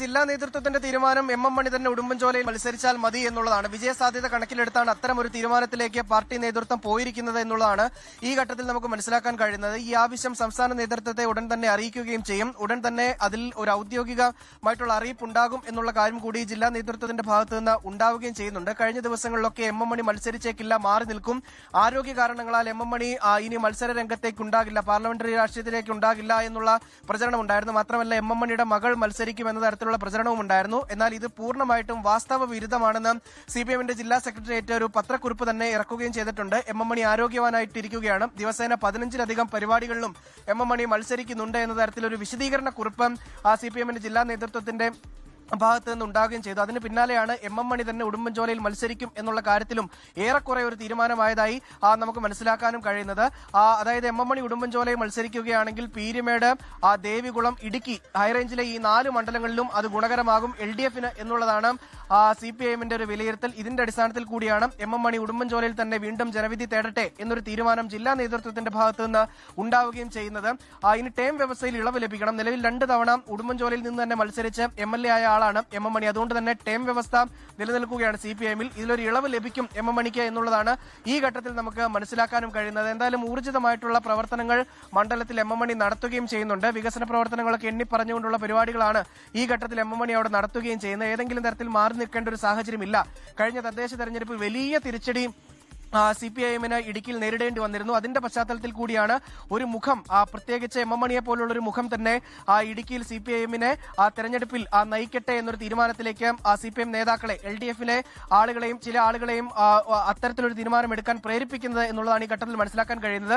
ജില്ലാ നേതൃത്വത്തിന്റെ തീരുമാനം എം മണി തന്നെ ഉടുമ്പൻചോലയിൽ മത്സരിച്ചാൽ മതി എന്നുള്ളതാണ്. വിജയസാധ്യത കണക്കിലെടുത്താണ് അത്തരം ഒരു തീരുമാനത്തിലേക്ക് പാർട്ടി നേതൃത്വം പോയിരിക്കുന്നത് എന്നുള്ളതാണ് ഈ ഘട്ടത്തിൽ നമുക്ക് മനസ്സിലാക്കാൻ കഴിയുന്നത്. ഈ ആവശ്യം സംസ്ഥാന നേതൃത്വത്തെ ഉടൻ തന്നെ അറിയിക്കുകയും ചെയ്യും. ഉടൻ തന്നെ അതിൽ ഒരു ഔദ്യോഗികമായിട്ടുള്ള അറിയിപ്പ് ഉണ്ടാകും എന്നുള്ള കാര്യം കൂടി ജില്ലാ നേതൃത്വത്തിന്റെ ഭാഗത്തു നിന്ന് ഉണ്ടാവുകയും ചെയ്യുന്നുണ്ട്. കഴിഞ്ഞ ദിവസങ്ങളിലൊക്കെ എം മണി മത്സരിച്ചേക്കില്ല, മാറി നിൽക്കും, ആരോഗ്യ കാരണങ്ങളാൽ എം മണി ഇനി മത്സര രംഗത്തേക്ക് ഉണ്ടാകില്ല, പാർലമെന്ററി രാഷ്ട്രീയത്തിലേക്ക് ഉണ്ടാകില്ല എന്നുള്ള പ്രചരണം ഉണ്ടായിരുന്നു. മാത്രമല്ല എം മണിയുടെ മകൾ മത്സരിക്കും എന്ന തരത്തിലുള്ള പ്രചരണവും ഉണ്ടായിരുന്നു. എന്നാൽ ഇത് പൂർണ്ണമായിട്ടും വാസ്തവ വിരുദ്ധമാണെന്ന് സിപിഎമ്മിന്റെ ജില്ലാ സെക്രട്ടേറിയറ്റ് ഒരു പത്രക്കുറിപ്പ് തന്നെ ഇറക്കുകയും ചെയ്തിട്ടുണ്ട്. എം മണി ആരോഗ്യവാനായിട്ടിരിക്കുകയാണ്, ദിവസേന 15-ലധികം പരിപാടികളിലും എം മണി മത്സരിക്കുന്നുണ്ട് എന്ന തരത്തിലൊരു വിശദീകരണ കുറിപ്പ് സിപിഎമ്മിന്റെ ജില്ലാ നേതൃത്വത്തിന്റെ ഭാഗത്ത് നിന്ന് ഉണ്ടാവുകയും ചെയ്തു. അതിന് പിന്നാലെയാണ് എം മണി തന്നെ ഉടുമ്പൻചോലയിൽ മത്സരിക്കും എന്നുള്ള കാര്യത്തിലും ഏറെക്കുറെ ഒരു തീരുമാനമായതായി നമുക്ക് മനസ്സിലാക്കാനും കഴിയുന്നത്. അതായത് എം മണി ഉടുമ്പൻചോലയിൽ മത്സരിക്കുകയാണെങ്കിൽ പീരുമേട്, ദേവികുളം, ഇടുക്കി ഹൈറേഞ്ചിലെ ഈ 4 മണ്ഡലങ്ങളിലും അത് ഗുണകരമാകും LDFന് എന്നുള്ളതാണ് സിപിഐഎമ്മിന്റെ ഒരു വിലയിരുത്തൽ. ഇതിന്റെ അടിസ്ഥാനത്തിൽ കൂടിയാണ് എം മണി ഉടുമ്പൻചോലയിൽ തന്നെ വീണ്ടും ജനവിധി തേടട്ടെ എന്നൊരു തീരുമാനം ജില്ലാ നേതൃത്വത്തിന്റെ ഭാഗത്തു നിന്ന് ഉണ്ടാവുകയും ചെയ്യുന്നത്. ഇനി ടേം വ്യവസ്ഥയിൽ ഇളവ് ലഭിക്കണം. നിലവിൽ 2 തവണ ഉടുമ്പൻചോലയിൽ നിന്ന് തന്നെ മത്സരിച്ച് MLA ആയ ആളാണ് എം മണി. അതുകൊണ്ട് തന്നെ ടേം വ്യവസ്ഥ നിലനിൽക്കുകയാണ് സിപിഐഎമ്മിൽ. ഇതിലൊരു ഇളവ് ലഭിക്കും എം മണിക്ക് എന്നുള്ളതാണ് ഈ ഘട്ടത്തിൽ നമുക്ക് മനസ്സിലാക്കാനും കഴിയുന്നത്. എന്തായാലും ഊർജിതമായിട്ടുള്ള പ്രവർത്തനങ്ങൾ മണ്ഡലത്തിൽ എം മണി നടത്തുകയും ചെയ്യുന്നുണ്ട്. വികസന പ്രവർത്തനങ്ങളൊക്കെ എണ്ണിപ്പറഞ്ഞുകൊണ്ടുള്ള പരിപാടികളാണ് ഈ ഘട്ടത്തിൽ എം മണി അവിടെ നടത്തുകയും ചെയ്യുന്നത്. ഏതെങ്കിലും തരത്തിൽ മാറി നിൽക്കേണ്ട ഒരു സാഹചര്യമില്ല. കഴിഞ്ഞ തദ്ദേശ തെരഞ്ഞെടുപ്പ് വലിയ തിരിച്ചടി സിപിഐഎമ്മിന് ഇടുക്കിയിൽ നേരിടേണ്ടി വന്നിരുന്നു. അതിന്റെ പശ്ചാത്തലത്തിൽ കൂടിയാണ് ഒരു മുഖം, പ്രത്യേകിച്ച് എം മണിയെ പോലുള്ള ഒരു മുഖം തന്നെ ഇടുക്കിയിൽ സിപിഐഎമ്മിനെ തെരഞ്ഞെടുപ്പിൽ നയിക്കട്ടെ എന്നൊരു തീരുമാനത്തിലേക്ക് സിപിഎം നേതാക്കളെ, LDFലെ ആളുകളെയും ചില ആളുകളെയും അത്തരത്തിലൊരു തീരുമാനമെടുക്കാൻ പ്രേരിപ്പിക്കുന്നത് എന്നുള്ളതാണ് ഈ ഘട്ടത്തിൽ മനസ്സിലാക്കാൻ കഴിയുന്നത്.